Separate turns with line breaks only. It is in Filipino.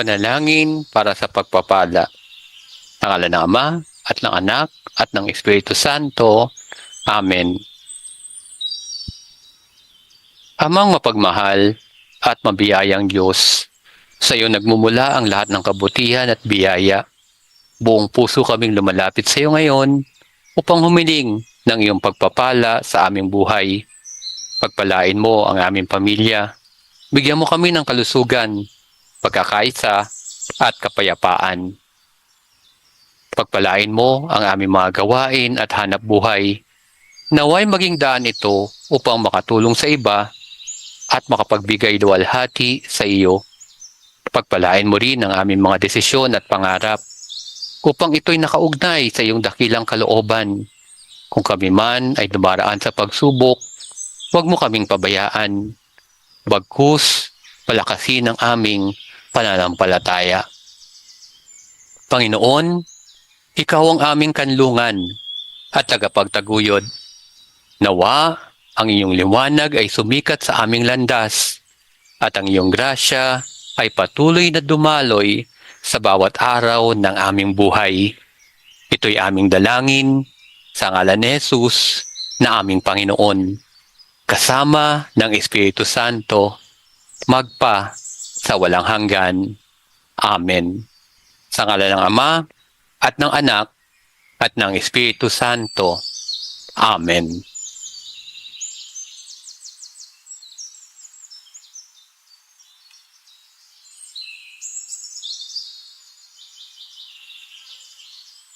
Panalangin para sa pagpapala. Sa ngalan ng Ama, at ng Anak, at ng Espiritu Santo. Amen. Amang mapagmahal at mabiyayang Diyos, sa iyo nagmumula ang lahat ng kabutihan at biyaya. Buong puso kaming lumalapit sa iyo ngayon upang humiling ng iyong pagpapala sa aming buhay. Pagpalain mo ang aming pamilya. Bigyan mo kami ng kalusugan, pagkakaisa at kapayapaan. Pagpalain mo ang aming mga gawain at hanap buhay. Naway maging daan ito upang makatulong sa iba at makapagbigay luwalhati sa iyo. Pagpalain mo rin ang aming mga desisyon at pangarap upang ito'y nakaugnay sa iyong dakilang kalooban. Kung kami man ay dumaraan sa pagsubok, huwag mo kaming pabayaan. Bagkus, palakasin ang aming pananampalataya. Panginoon, Ikaw ang aming kanlungan at tagapagtaguyod. Nawa, ang iyong liwanag ay sumikat sa aming landas at ang iyong grasya ay patuloy na dumaloy sa bawat araw ng aming buhay. Ito'y aming dalangin sa ngalan ni Jesus na aming Panginoon, kasama ng Espiritu Santo, magpa sa walang hanggan. Amen. Sa ngalan ng Ama, at ng Anak, at ng Espiritu Santo. Amen.